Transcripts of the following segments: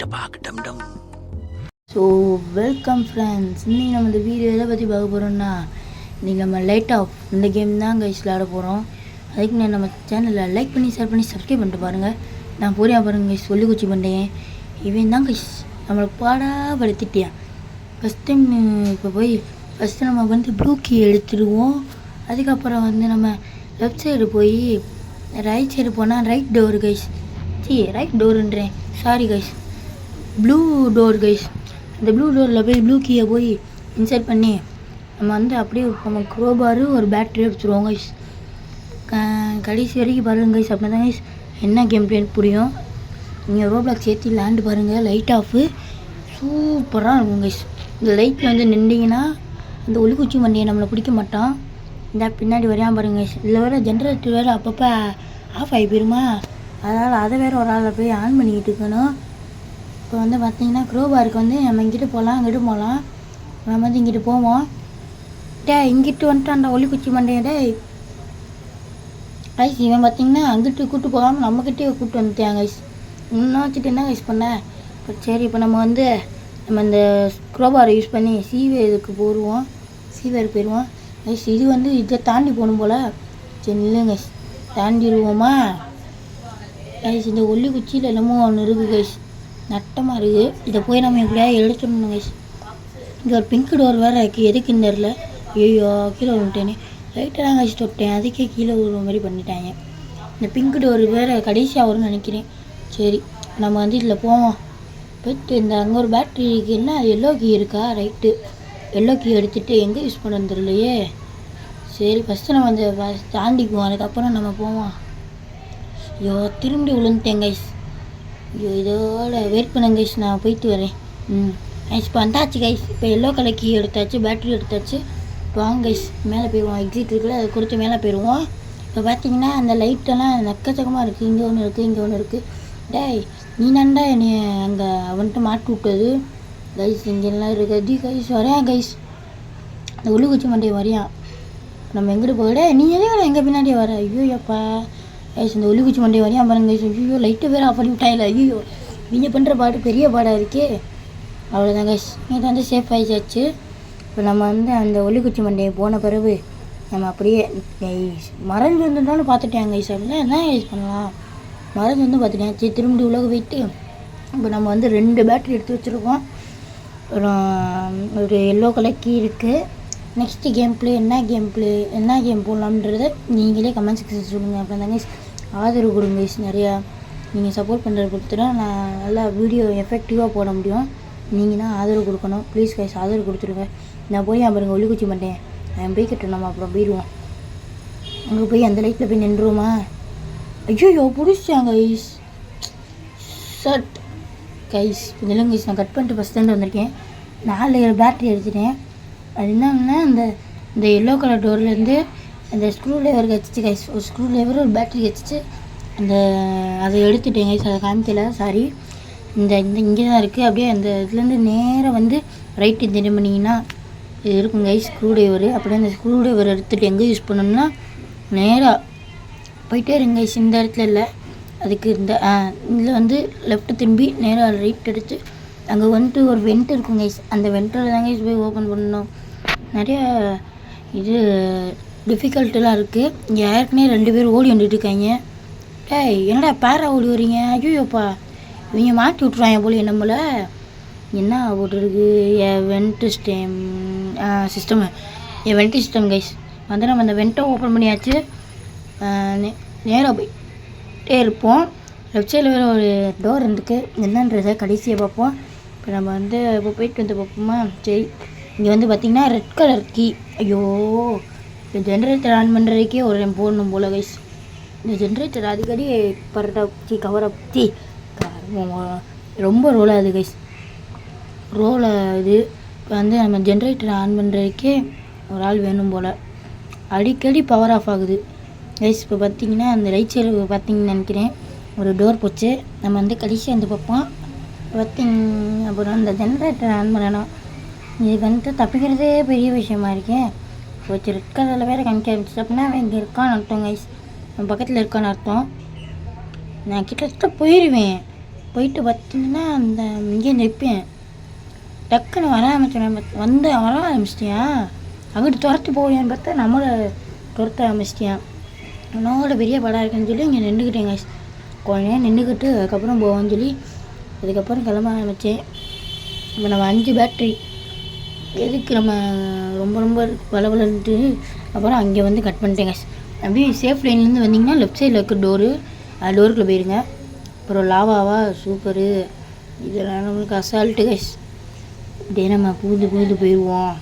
Dapog டம் டம். So welcome friends. இன்றைக்கி நம்ம இந்த வீடியோ எதை பற்றி பார்க்க போகிறோம்னா, இன்றைக்கி நம்ம லைட் ஆஃப் இந்த கேம் தான் கைஸ் விளாட போகிறோம். அதுக்கு நான் நம்ம சேனலில் லைக் பண்ணி ஷேர் பண்ணி சப்ஸ்கிரைப் பண்ணிட்டு பாருங்கள். நான் போறியா பாருங்கள் கைஸ், சொல்லி குச்சி பண்ணிட்டேன். இவன் தான் கைஸ் நம்மளை பாடாப்படுத்திட்டியான். ஃபஸ்ட் டைம் இப்போ போய் ஃபஸ்ட்டு நம்ம வந்து ப்ளூ கீ எடுத்துடுவோம். அதுக்கப்புறம் வந்து நம்ம லெஃப்ட் சைடு போய் ரைட் சைடு போனால் ரைட் டோர் கைஸ், ரைட் டோருன்றேன், sorry guys, blue door guys. இந்த ப்ளூ டோரில் போய் ப்ளூ கீயை போய் இன்சர்ட் பண்ணி நம்ம வந்து அப்படியே நம்ம க்ரோபாரு ஒரு பேட்ரி எடுத்துருவோம் கைஸ். கடைசி வரைக்கும் பாருங்கள் கைஸ், அப்படின்னா தான் கைஸ் என்ன கேம் பிளே புரியும். நீங்கள் ரோப்ளாக் சேர்த்து லேண்டு பாருங்கள். லைட் ஆஃபு சூப்பராக இருக்கும் கைஸ். இந்த லைட்டில் வந்து நின்றீங்கன்னா இந்த ஒளிக்குச்சி மண்டியை நம்மளை பிடிக்க மாட்டான். இந்த பின்னாடி வரையாமல் பாருங்க கைஸ். இதில் வேறு ஜென்ரேட்டர் வேறு அப்பப்போ ஆஃப் ஆகி போயிருமா, அதனால் அதை வேறு ஒரு ஆளை போய் ஆன் பண்ணிக்கிட்டு இருக்கணும். இப்போ வந்து பார்த்தீங்கன்னா க்ரோபாருக்கு வந்து நம்ம இங்கிட்டு போகலாம், அங்கிட்டு போகலாம். நம்ம வந்து இங்கிட்டு போவோம். இங்கிட்டு வந்துட்டு அந்த ஒளிக்குச்சி மண்டையை கைஸ் இவன் பார்த்தீங்கன்னா அங்கிட்டு கூப்பிட்டு போகாமல் நம்மக்கிட்டே கூப்பிட்டு வந்துட்டான் கைஸ். இன்னும் வச்சுட்டு என்ன கைஸ் பண்ண. இப்போ சரி, இப்போ நம்ம இந்த க்ரோபாரை யூஸ் பண்ணி சீவேருக்கு போடுவோம், சீவேருக்கு போயிடுவோம் கைஸ். இது வந்து இதை தாண்டி போகணும் போல். சரி இல்லைங்க கைஸ், தாண்டிடுவோமா கைஸ். இந்த ஒல்லி குச்சியில் என்னமோ ஒன்று இருக்குது கைஸ், நட்டமாக இருக்குது. இதை போய் நம்ம எப்படியாவது எடுத்துடணும் கைஸ். இங்கே ஒரு பிங்க் டோர் வேறு இருக்குது, எதுக்குன்னு தெரில. ஐயோ கீழே விழுட்டேனே, லைட்டாக கைஸ் தொட்டேன், அதுக்கே கீழே விழுற மாதிரி பண்ணிட்டாங்க. இந்த பிங்க் டோர் வேறு கடைசியாக வரும்னு நினைக்கிறேன். சரி நம்ம வந்து இதில் போவோம். போய்ட்டு இந்த அங்கே ஒரு பேட்ரி இருக்குது, என்ன எல்லோ கீ இருக்கா, ரைட்டு எல்லோ கீ எடுத்துகிட்டு எங்கே யூஸ் பண்ண தெரியலையே. சரி ஃபஸ்ட்டு நம்ம அந்த தாண்டிக்குவோம், அதுக்கப்புறம் நம்ம போவோம். ஐயோ திரும்பி விழுந்துட்டேன் கைஸ். ஐயோ இதோட வெயிட் பண்ணுங்க கைஸ், நான் போயிட்டு வரேன். கைஸ் இப்போ வந்தாச்சு கைஸ். இப்போ எல்லோ கலர் கீ எடுத்தாச்சு, பேட்ரி எடுத்தாச்சு. வாங்க கைஸ் மேலே போயிடுவோம். எக்ஸிட் இருக்குல்ல, அதை கொடுத்து மேலே போயிடுவோம். இப்போ பார்த்தீங்கன்னா அந்த லைட்டெல்லாம் நக்கச்சக்கமாக இருக்குது. இங்கே ஒன்று இருக்குது, இங்கே ஒன்று இருக்குது. டேய் நீ நண்டா என்னை அங்கே அவன்ட்டு மாட்டி விட்டது கைஸ். இங்கெல்லாம் இருக்குது கைஸ். வரையான் கைஸ், அந்த ஒளிக்குச்சி மண்டையை வரையான். நம்ம எங்கிட்டு போயிட, நீ எதுவும் எங்கள் பின்னாடியே வர. ஐயோ அப்பா கைஸ், இந்த ஒளிக்குச்சி மண்டையை வரையான் பாருங்க கைஸ். ஐயோ லைட்டு வேறு ஆஃப் பண்ணி விட்டாயில்ல. ஐயோ நீங்கள் பண்ணுற பாட்டு பெரிய பாடாக இருக்கே. அவ்வளோதான் கைஸ், இது வந்து சேஃப் ஆகிடுச்சு. இப்போ நம்ம வந்து அந்த ஒளிக்குச்சி மண்டையை போன பிறகு நம்ம அப்படியே கைஸ் மறைஞ்சு வந்துட்டாலும் பார்த்துட்டேன் கைஸ். அப்படின்னா என்ன கைஸ் பண்ணலாம், மறைஞ்சு வந்து பார்த்துட்டேன். சரி திரும்பி உலக போயிட்டு இப்போ நம்ம வந்து 2 பேட்ரி எடுத்து வச்சுருக்கோம். அப்புறம் ஒரு எல்லோ கலர் கீ இருக்குது. நெக்ஸ்ட்டு கேம் ப்ளே என்ன கேம் போடலாம்ன்றதை நீங்களே கமெண்ட் செக்ஷன் சொல்லுங்கள். அப்புறம் தாங்க ஆதரவு கொடுங்க கைஸ். நிறையா நீங்கள் சப்போர்ட் பண்ணுறது பொறுத்து தான் நான் நல்லா வீடியோ எஃபெக்டிவாக போட முடியும். நீங்கள் தான் ஆதரவு கொடுக்கணும். ப்ளீஸ் கைஸ் ஆதரவு கொடுத்துருங்க. நான் போய் பாருங்க ஒளிக்குச்சி மாட்டேன், அவன் போய் கட்டணும். நம்ம அப்புறம் போயிடுவோம். அங்கே போய் அந்த லைட்டில் போய் நின்றுவோமா. ஐயோ பிடிச்சாங்க கைஸ் ஷர்ட் கைஸ். இதெல்லாம் கைஸ் நான் கட் பண்ணிட்டு ஃபஸ்ட் ஸ்டாண்ட் வந்திருக்கேன். 4 பேட்ரி எடுத்துட்டேன். அது என்னன்னா இந்த எல்லோ கலர் டோர்லேருந்து அந்த ஸ்க்ரூ ட்ரைவர் கச்சிச்சு கைஸ். ஒரு ஸ்க்ரூ ட்ரைவர் ஒரு பேட்ரி கச்சிச்சு. அதை எடுத்துட்டேன் கைஸ், அதை காமிக்கல சாரி. இங்கே தான் இருக்குது. அப்படியே அந்த இதுலேருந்து நேராக வந்து ரைட்டு திரும்ப பண்ணிங்கன்னா இது இருக்கும் கைஸ் ஸ்க்ரூ ட்ரைவரு. அப்படியே அந்த ஸ்க்ரூ ட்ரைவர் எடுத்துகிட்டு எங்கே யூஸ் பண்ணோம்னா நேராக போயிட்டே இருங்க கைஸ். இந்த இடத்துல இல்லை, அதுக்கு இதில் வந்து லெஃப்ட்டு திரும்பி நேராக ரைட் எடுத்து அங்கே வந்துட்டு ஒரு வெண்ட் இருக்கும் கைஸ். அந்த வெண்ட்டில் தான் கைஸ் போய் ஓப்பன் பண்ணணும். நிறையா இது டிஃபிகல்ட்டெலாம் இருக்குது. இங்கே ஏற்கனவே 2 பேர் ஓடி வந்துட்டு இருக்காங்க. டேய் என்னடா பேரா ஓடி வரீங்க. ஐயோப்பா இவங்க மாட்டி விட்ருவாங்க போல நம்மளை. என்ன போட்டுருக்கு vent system, vent system guys. வந்து நம்ம அந்த வெண்ட்டை ஓப்பன் பண்ணியாச்சு. நேராக போயிட்டே இருப்போம். லெஃப்ட் சைடில் வேறு ஒரு டோர் இருந்துக்கு, என்னன்றதை கடைசியாக பார்ப்போம். இப்போ நம்ம வந்து இப்போ போயிட்டு வந்து பார்ப்போமா. சரி இங்கே வந்து பார்த்திங்கன்னா ரெட் கலர் கீ. ஐயோ இந்த ஜென்ரேட்டர் ஆன் பண்ணுறதுக்கே ஒரு டைம் போடணும் போல் கைஸ். இந்த ஜென்ரேட்டர் அடிக்கடி கவரப் ரொம்ப ரோல் ஆகுது கைஸ், ரோல் ஆகுது. இப்போ வந்து நம்ம ஜென்ரேட்டர் ஆன் பண்ணுறதுக்கே ஒரு ஆள் வேணும் போல். அடிக்கடி பவர் ஆஃப் ஆகுது கைஸ். இப்போ பார்த்திங்கன்னா அந்த ரைட் சைடு பார்த்திங்கன்னு நினைக்கிறேன் ஒரு டோர் போச்சு. நம்ம வந்து கடைசி வந்து பார்ப்போம். அப்புறம் இந்த ஜென்ரேட்டர் ஆன் பண்ணணும். இதுக்கு வந்துட்டு தப்பிக்கிறதே பெரிய விஷயமா இருக்கேன். போச்சு ரெட் கலரில் வேறு கணிக்க ஆரம்பிச்சு. அப்படின்னா அவன் இங்கே இருக்கான்னு அர்த்தம் கைஸ், பக்கத்தில் இருக்கான்னு அர்த்தம். நான் கிட்டத்தட்ட போயிடுவேன். போயிட்டு பார்த்தீங்கன்னா அந்த இங்கே நிற்பேன். டக்குன்னு வர ஆரம்பிச்சிட்டேன். அங்கிட்டு துரத்தி போவேன்னு பார்த்தா நம்மளை துரத்த ஆரம்பிச்சிட்டேன். என்னோட பெரிய படம் இருக்குன்னு சொல்லி இங்கே நின்றுக்கிட்டேங்க. கொஞ்ச நேரம் நின்றுக்கிட்டு அதுக்கப்புறம் போவோன்னு சொல்லி அதுக்கப்புறம் கிளம்ப ஆரம்பித்தேன். இப்போ நம்ம 5 பேட்ரி எதுக்கு நம்ம ரொம்ப பலபலன்ட்டு அப்புறம் அங்கே வந்து கட் பண்ணிட்டேங்க. அப்படியே சேஃப் லைன்லேருந்து வந்தீங்கன்னா லெஃப்ட் சைடில் இருக்க டோருக்குள்ளே போயிருங்க. அப்புறம் லாவாவா சூப்பரு, இதெல்லாம் நம்மளுக்கு அசால்ட்டு கைஸ். அப்படியே நம்ம பூந்து போயிடுவோம்.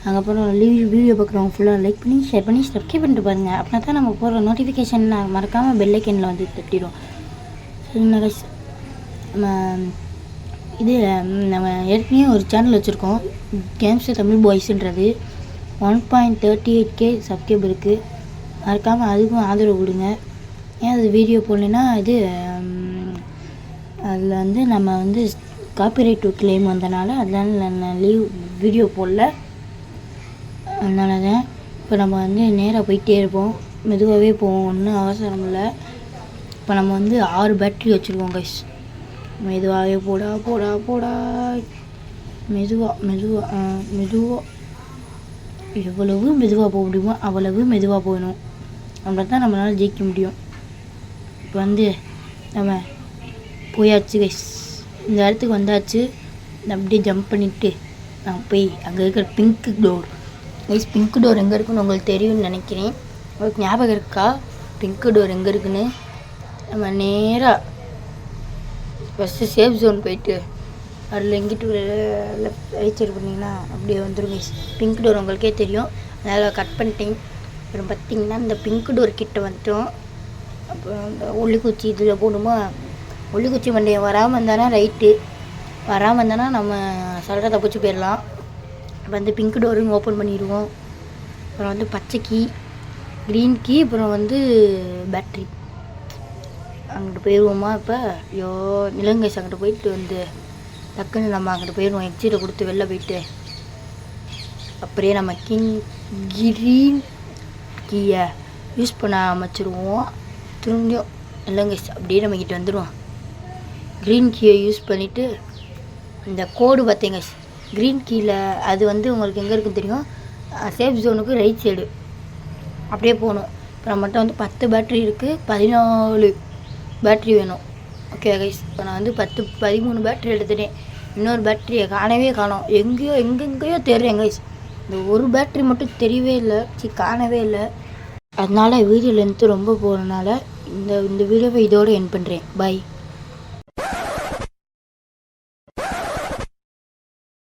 அதுக்கப்புறம் வீடியோ பார்க்குறவங்க ஃபுல்லாக லைக் பண்ணி ஷேர் பண்ணி சப்ஸ்கிரைப் பண்ணிட்டு பாருங்கள். அப்படின்னா தான் நம்ம போடுற நோட்டிஃபிகேஷன் மறக்காமல் பெல் ஐக்கனில் வந்து தட்டிடும். சரிங்களா கைஸ்? நம்ம ஏற்கனவே ஒரு சேனல் வச்சுருக்கோம், கேம்ஸ் தமிழ் பாய்ஸுன்றது. 1.38K சப்ஸ்கிரைப் இருக்குது. மறக்காமல் அதுக்கும் ஆதரவு கொடுங்க. ஏன் அது வீடியோ போடலைன்னா அதில் வந்து நம்ம வந்து காப்பிரைட் கிளைம் வந்தனால அதனால நான் வீடியோ போடல. அதனால தான் இப்போ நம்ம வந்து நேராக போயிட்டே இருப்போம், மெதுவாகவே போவோம், ஒன்றும் அவசரம் இல்லை. இப்போ நம்ம வந்து 6 பேட்ரி வச்சுருக்கோம் கைஸ். மெதுவாகவே போடா மெதுவாக எவ்வளவு மெதுவாக போக முடியுமோ அவ்வளவு மெதுவாக போகணும். அப்படி தான் நம்மளால் ஜெயிக்க முடியும். இப்போ வந்து நம்ம போயாச்சு கைஸ், இந்த இடத்துக்கு வந்தாச்சு. அப்படியே ஜம்ப் பண்ணிவிட்டு நான் போய் அங்கே இருக்கிற pink door guys, pink door எங்கே இருக்குன்னு உங்களுக்கு தெரியும்னு நினைக்கிறேன். உங்களுக்கு ஞாபகம் இருக்கா பிங்க் டோர் எங்கே இருக்குன்னு? நம்ம நேராக ஃபஸ்ட்டு சேஃப் ஜோன் போயிட்டு அதில் எங்கிட்டு லெஃப்ட் ரைட் சைடு பண்ணிங்கன்னா அப்படியே வந்துடும் கைஸ். பிங்க் டோர் உங்களுக்கே தெரியும், அதனால் கட் பண்ணிட்டேன். அப்புறம் பார்த்திங்கன்னா இந்த பிங்க் டோர் கிட்ட வந்துட்டோம். அப்புறம் இந்த உள்ளிக்குச்சி இதில் போகணுமா, உள்ளிக்குச்சி வண்டியை வராமல் இருந்தானா ரைட்டு, வராமல் இருந்தானா நம்ம சொல்கிற தப்பிச்சு போயிடலாம். இப்போ வந்து பிங்க் டோரும் ஓப்பன் பண்ணிடுவோம். அப்புறம் வந்து பச்சை கீ, க்ரீன் கீ, அப்புறம் வந்து பேட்ரி. அங்கிட்டு போயிடுவோமா? இப்போ நிலங்கை அங்கிட்டு போயிட்டு வந்து டக்குன்னு நம்ம அங்கிட்டு போயிடுவோம். எக்ஸிட்டை கொடுத்து வெளில போயிட்டு அப்படியே நம்ம க்ரீன் கீயை யூஸ் பண்ண ஆரம்பிச்சிடுவோம். திரும்பியும் நிலங்கை அப்படியே நம்ம கிட்ட வந்துடுவோம். க்ரீன் கீயை யூஸ் பண்ணிவிட்டு இந்த கோடு பார்த்தீங்க க்ரீன் கீயில், அது வந்து உங்களுக்கு எங்கே இருக்குன்னு தெரியும், சேஃப் ஜோனுக்கு ரைட் சைடு அப்படியே போகணும். இப்போ நம்மகிட்ட வந்து 10 பேட்ரி இருக்குது, 14 பேட்ரி வேணும். ஓகே கைஸ், இப்போ நான் வந்து 13 பேட்ரி எடுத்துட்டேன். இன்னொரு பேட்ரியை காணோம், எங்கெங்கேயோ தேடுறேன் கைஸ். இந்த ஒரு பேட்ரி மட்டும் தெரியவே இல்லை, காணவே இல்லை. அதனால் வீடியோ லென்த்து ரொம்ப போகிறதுனால இந்த வீடியோவை இதோடு எண்ட் பண்ணுறேன். பை.